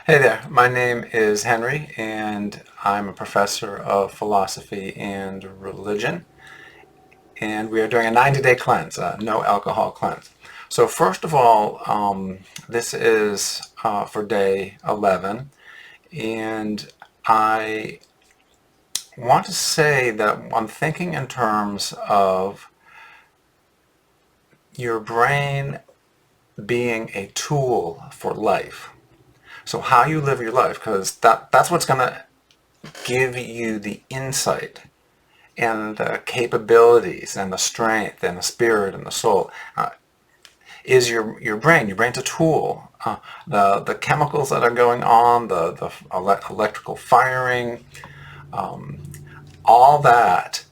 Hey there, my name is Henry and I'm a professor of philosophy and religion, and we are doing a 90-day cleanse, a no alcohol cleanse. So first of all, this is for day 11, and I want to say that I'm thinking in terms of your brain being a tool for life. So how you live your life, because that's what's going to give you the insight and the capabilities and the strength and the spirit and the soul is your brain. Your brain's a tool. The chemicals that are going on, the electrical firing, all that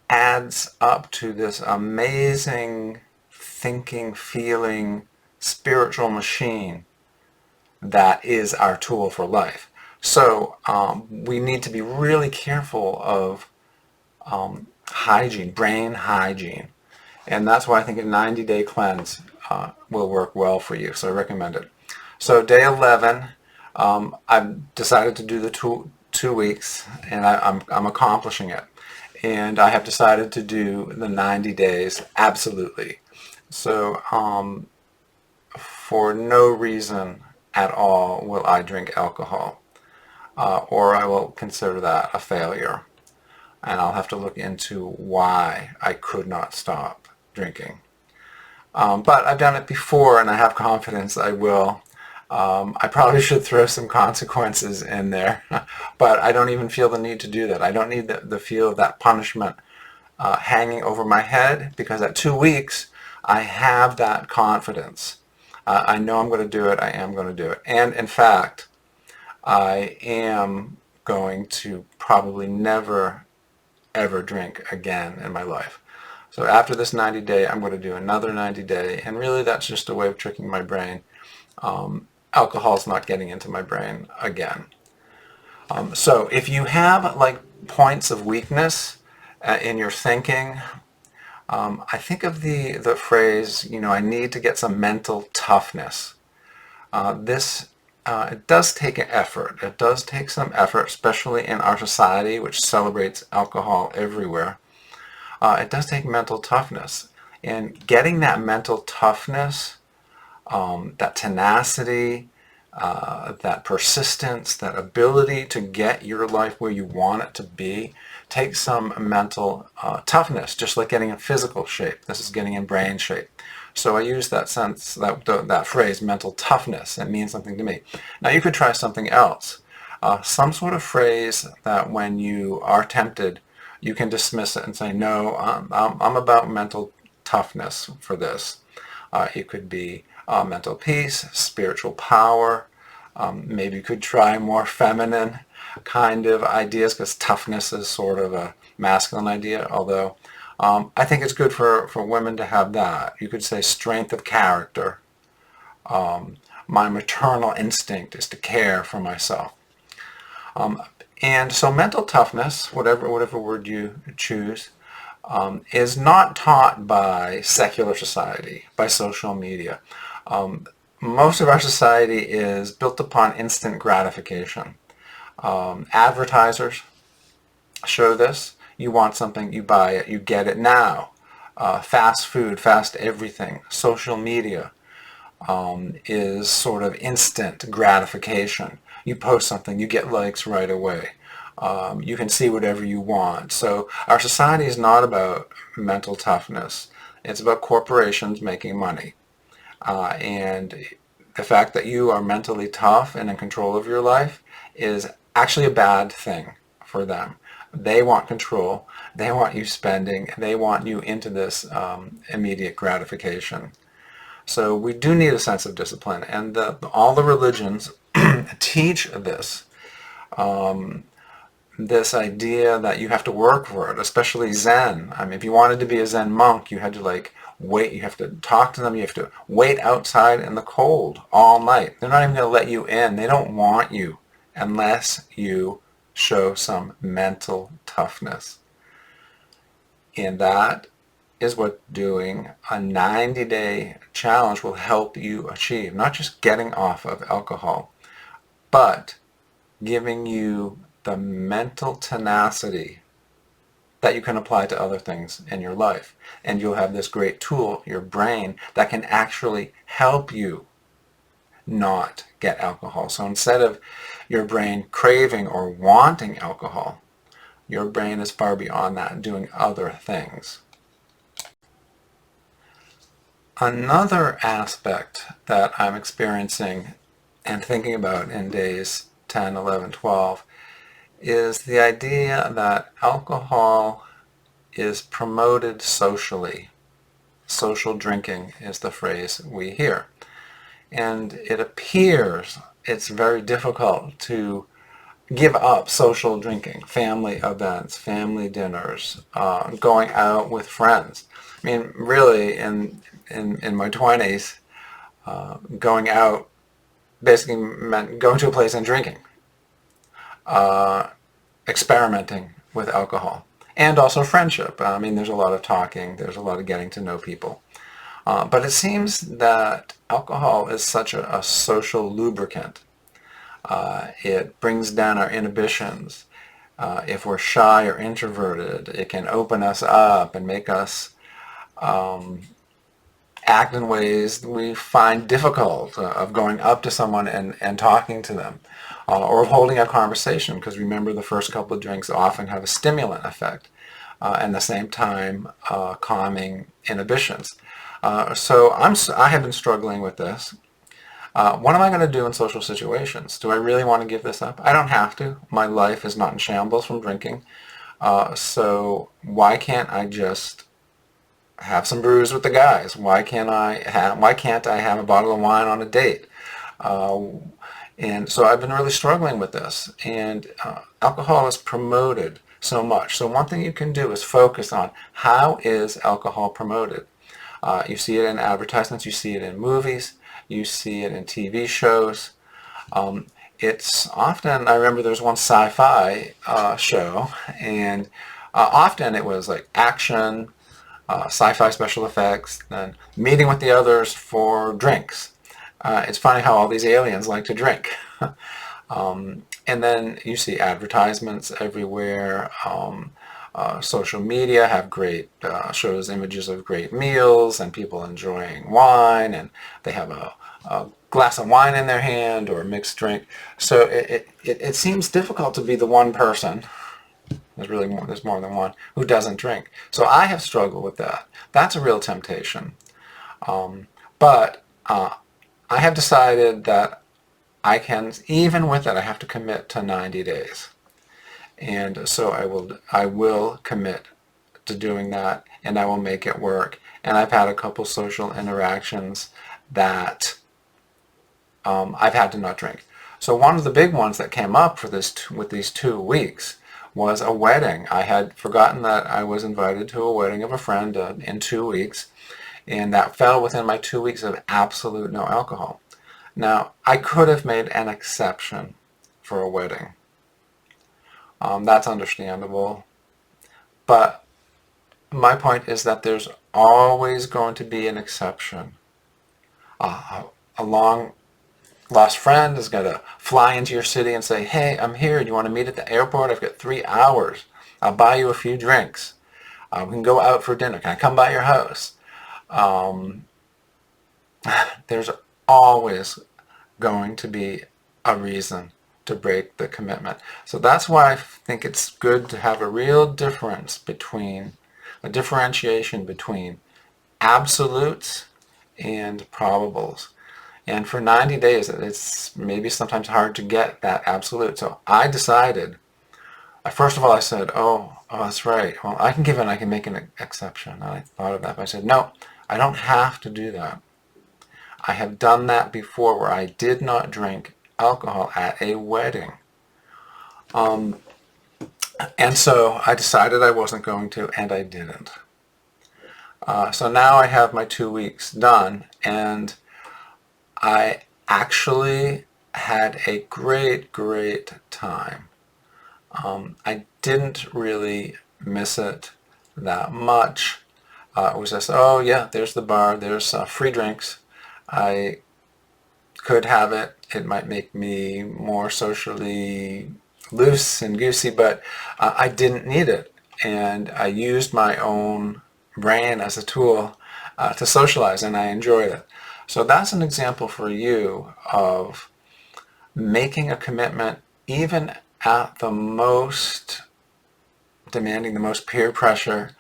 adds up to this amazing thinking, feeling, spiritual machine that is our tool for life. So we need to be really careful of hygiene, brain hygiene. And that's why I think a 90-day cleanse will work well for you. So I recommend it. So day 11, I've decided to do the two weeks, and I'm accomplishing it. And I have decided to do the 90 days absolutely. So for no reason at all will I drink alcohol, or I will consider that a failure. And I'll have to look into why I could not stop drinking. But I've done it before, and I have confidence I will. I probably should throw some consequences in there, but I don't even feel the need to do that. I don't need the feel of that punishment hanging over my head, because at 2 weeks, I have that confidence. I know I'm going to do it. I am going to do it. And in fact, I am going to probably never ever drink again in my life. So after this 90 day, I'm going to do another 90 day, and really that's just a way of tricking my brain. Alcohol's not getting into my brain again. So if you have like points of weakness in your thinking, I think of the phrase, I need to get some mental toughness. It does take an effort. It does take some effort, especially in our society, which celebrates alcohol everywhere. It does take mental toughness. And getting that mental toughness, that tenacity, that persistence, that ability to get your life where you want it to be, takes some mental toughness, just like getting in physical shape. This is getting in brain shape. So I use that phrase, mental toughness. It means something to me. Now you could try something else. Some sort of phrase that when you are tempted, you can dismiss it and say, no, I'm about mental toughness for this. It could be mental peace, spiritual power. Maybe you could try more feminine kind of ideas, because toughness is sort of a masculine idea, although I think it's good for women to have that. You could say strength of character. My maternal instinct is to care for myself. And so mental toughness, whatever word you choose, is not taught by secular society, by social media. Most of our society is built upon instant gratification. Advertisers show this. You want something, you buy it, you get it now. Fast food, fast everything. Social media is sort of instant gratification. You post something, you get likes right away. You can see whatever you want. So our society is not about mental toughness. It's about corporations making money. And the fact that you are mentally tough and in control of your life is actually a bad thing for them. They want control. They want you spending. They want you into this immediate gratification. So we do need a sense of discipline, and all the religions teach this. This idea that you have to work for it, especially Zen. I mean, if you wanted to be a Zen monk, you had to wait. You have to talk to them. You have to wait outside in the cold all night. They're not even going to let you in. They don't want you unless you show some mental toughness. And that is what doing a 90-day challenge will help you achieve. Not just getting off of alcohol. but giving you the mental tenacity that you can apply to other things in your life. And you'll have this great tool, your brain, that can actually help you not get alcohol. So instead of your brain craving or wanting alcohol, your brain is far beyond that, doing other things. Another aspect that I'm experiencing and thinking about in days 10, 11, 12 is the idea that alcohol is promoted socially. Social drinking is the phrase we hear. And it appears it's very difficult to give up social drinking, family events, family dinners, going out with friends. I mean, really, in my 20s, going out basically meant going to a place and drinking, experimenting with alcohol, and also friendship. I mean, there's a lot of talking, there's a lot of getting to know people. But it seems that alcohol is such a social lubricant. It brings down our inhibitions. If we're shy or introverted, it can open us up and make us act in ways we find difficult, of going up to someone and talking to them, or of holding a conversation, because remember, the first couple of drinks often have a stimulant effect, and at the same time calming inhibitions. So I have been struggling with this. What am I going to do in social situations? Do I really want to give this up? I don't have to. My life is not in shambles from drinking. So why can't I just have some brews with the guys? Why can't I have a bottle of wine on a date? And so I've been really struggling with this. And alcohol is promoted so much. So one thing you can do is focus on, how is alcohol promoted? You see it in advertisements, you see it in movies, you see it in TV shows. It's often, I remember there's one sci-fi show, and often it was like action, sci-fi special effects, then meeting with the others for drinks. It's funny how all these aliens like to drink. And then you see advertisements everywhere. Social media have great, shows images of great meals and people enjoying wine, and they have a glass of wine in their hand or a mixed drink. So it seems difficult to be the one person, there's more than one, who doesn't drink. So I have struggled with that. That's a real temptation. But I have decided that I can, even with it, I have to commit to 90 days. And so I will commit to doing that, and I will make it work. And I've had a couple social interactions that I've had to not drink. So one of the big ones that came up for this with these 2 weeks was a wedding. I had forgotten that I was invited to a wedding of a friend in 2 weeks, and that fell within my 2 weeks of absolute no alcohol. Now, I could have made an exception for a wedding. That's understandable. But my point is that there's always going to be an exception. A long lost friend is going to fly into your city and say, hey, I'm here. Do you want to meet at the airport? I've got 3 hours. I'll buy you a few drinks. We can go out for dinner. Can I come by your house? There's always going to be a reason to break the commitment. So that's why I think it's good to have a real differentiation between absolutes and probables. And for 90 days, it's maybe sometimes hard to get that absolute. So I decided, first of all, I said, oh, that's right. Well, I can give in, I can make an exception. And I thought of that, but I said, no, I don't have to do that. I have done that before, where I did not drink alcohol at a wedding. And so I decided I wasn't going to, and I didn't. So now I have my 2 weeks done, and I actually had a great, great time. I didn't really miss it that much. It was just, oh yeah, there's the bar, there's free drinks. I could have it. It might make me more socially loose and goosey, but I didn't need it. And I used my own brain as a tool to socialize, and I enjoyed it. So that's an example for you of making a commitment even at the most demanding, the most peer pressure,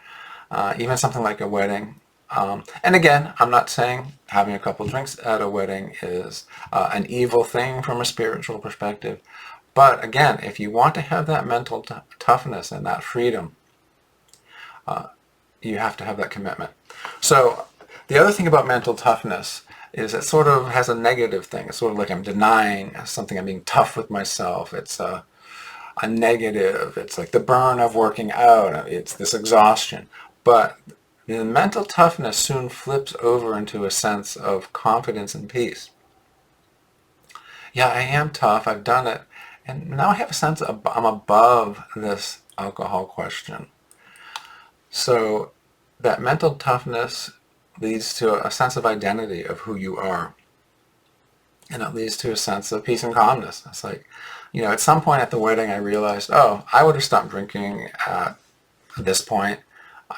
even something like a wedding. And again, I'm not saying having a couple drinks at a wedding is an evil thing from a spiritual perspective. But again, if you want to have that mental toughness and that freedom, you have to have that commitment. So the other thing about mental toughness is it sort of has a negative thing. It's sort of like I'm denying something. I'm being tough with myself. It's a negative. It's like the burn of working out. It's this exhaustion. But the mental toughness soon flips over into a sense of confidence and peace. Yeah, I am tough. I've done it. And now I have a sense of I'm above this alcohol question. So that mental toughness leads to a sense of identity of who you are. And it leads to a sense of peace and calmness. It's like, at some point at the wedding I realized, oh, I would have stopped drinking at this point.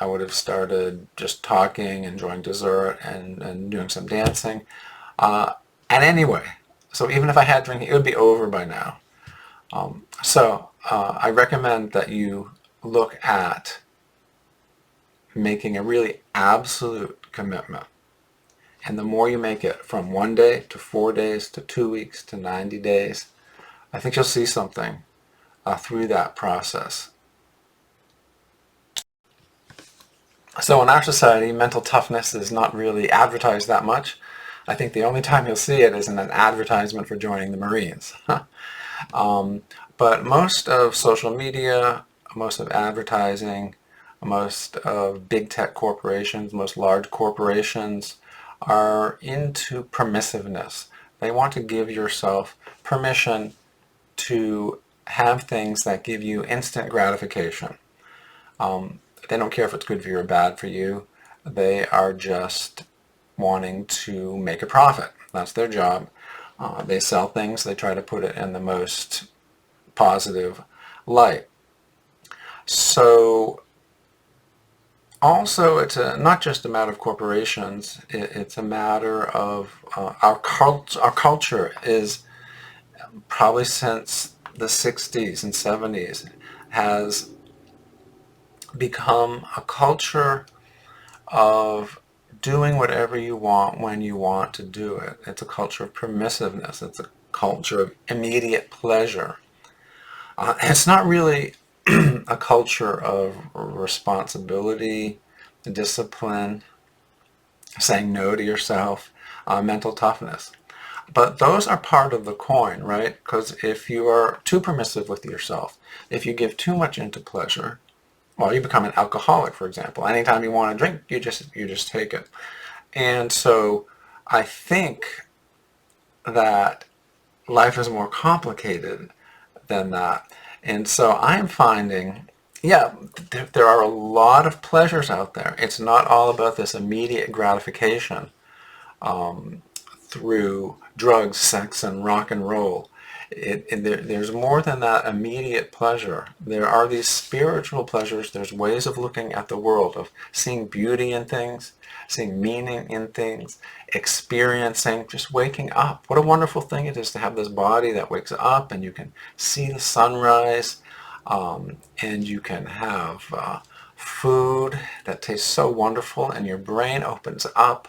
I would have started just talking, enjoying dessert, and doing some dancing. And anyway, so even if I had drinking, it would be over by now. So I recommend that you look at making a really absolute commitment. And the more you make it from 1 day to 4 days to 2 weeks to 90 days, I think you'll see something through that process. So in our society, mental toughness is not really advertised that much. I think the only time you'll see it is in an advertisement for joining the Marines. But most of social media, most of advertising, most of big tech corporations, most large corporations are into permissiveness. They want to give yourself permission to have things that give you instant gratification. They don't care if it's good for you or bad for you. They are just wanting to make a profit. That's their job. They sell things. They try to put it in the most positive light. So also, it's not just a matter of corporations. It's a matter of our culture is probably since the 60s and 70s has become a culture of doing whatever you want when you want to do it. It's a culture of permissiveness. It's a culture of immediate pleasure. It's not really a culture of responsibility, discipline, saying no to yourself, mental toughness. But those are part of the coin, right? Because if you are too permissive with yourself, if you give too much into pleasure, well, you become an alcoholic, for example. Anytime you want to drink, you just take it. And so I think that life is more complicated than that. And so I'm finding, yeah, there are a lot of pleasures out there. It's not all about this immediate gratification through drugs, sex, and rock and roll. There's more than that immediate pleasure. There are these spiritual pleasures. There's ways of looking at the world, of seeing beauty in things, seeing meaning in things, experiencing, just waking up. What a wonderful thing it is to have this body that wakes up and you can see the sunrise, and you can have food that tastes so wonderful and your brain opens up,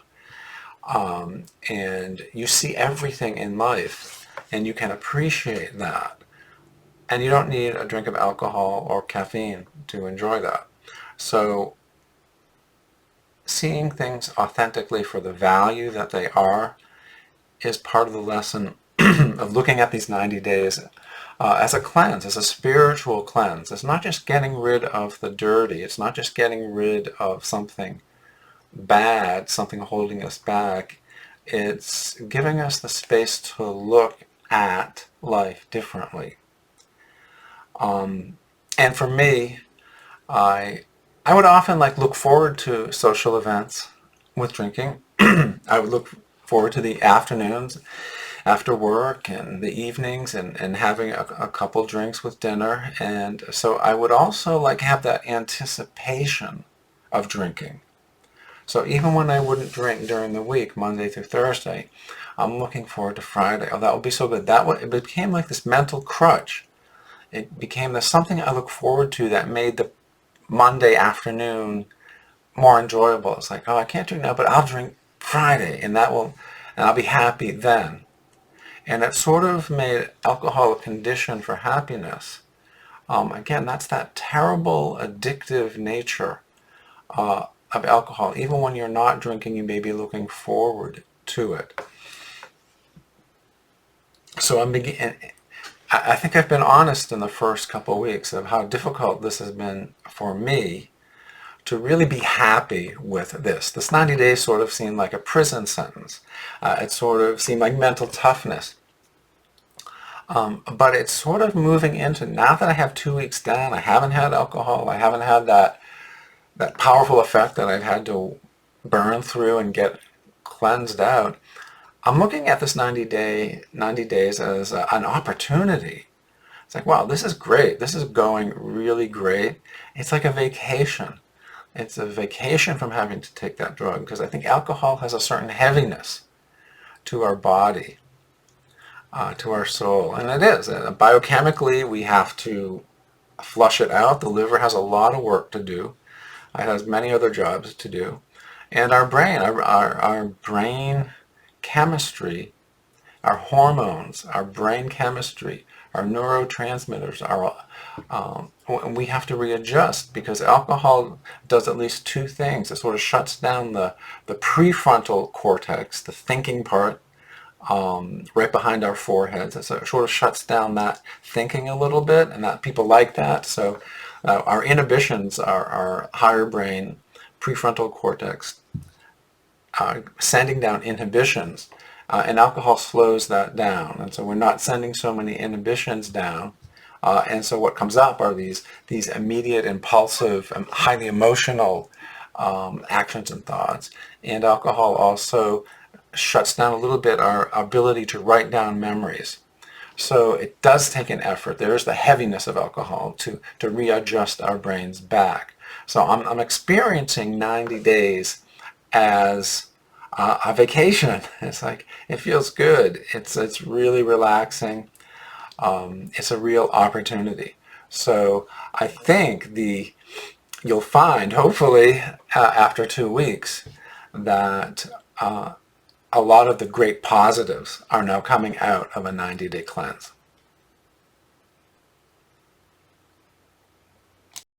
and you see everything in life. And you can appreciate that. And you don't need a drink of alcohol or caffeine to enjoy that. So seeing things authentically for the value that they are is part of the lesson of looking at these 90 days as a cleanse, as a spiritual cleanse. It's not just getting rid of the dirty. It's not just getting rid of something bad, something holding us back. It's giving us the space to look at life differently. And for me, I would often look forward to social events with drinking. I would look forward to the afternoons after work and the evenings, and having a couple drinks with dinner. And so I would also like have that anticipation of drinking. So even when I wouldn't drink during the week, Monday through Thursday, I'm looking forward to Friday. Oh, that would be so good. It became like this mental crutch. It became something I look forward to that made the Monday afternoon more enjoyable. It's like, oh, I can't drink now, but I'll drink Friday, and I'll be happy then. And it sort of made alcohol a condition for happiness. Again, that's that terrible addictive nature of alcohol. Even when you're not drinking, you may be looking forward to it. So I think I've been honest in the first couple of weeks of how difficult this has been for me to really be happy with this. This 90 days sort of seemed like a prison sentence. It sort of seemed like mental toughness. But it's sort of moving into, now that I have 2 weeks down, I haven't had alcohol, I haven't had that powerful effect that I've had to burn through and get cleansed out. I'm looking at this 90 days as an opportunity. It's like, wow, this is great. This is going really great. It's like a vacation. It's a vacation from having to take that drug, because I think alcohol has a certain heaviness to our body, to our soul. And it is. Biochemically, we have to flush it out. The liver has a lot of work to do. It has many other jobs to do. And our brain, our brain chemistry, our hormones, our brain chemistry, our neurotransmitters, we have to readjust, because alcohol does at least two things. It sort of shuts down the prefrontal cortex, the thinking part, right behind our foreheads. It sort of shuts down that thinking a little bit, and that people like that. So our inhibitions, our higher brain, prefrontal cortex, sending down inhibitions, and alcohol slows that down. And so we're not sending so many inhibitions down. And so what comes up are these immediate, impulsive, highly emotional actions and thoughts. And alcohol also shuts down a little bit our ability to write down memories. So it does take an effort. There's the heaviness of alcohol to readjust our brains back. So I'm experiencing 90 days as a vacation. It's like, it feels good. It's really relaxing. It's a real opportunity. So I think you'll find, hopefully, after 2 weeks, that a lot of the great positives are now coming out of a 90-day cleanse.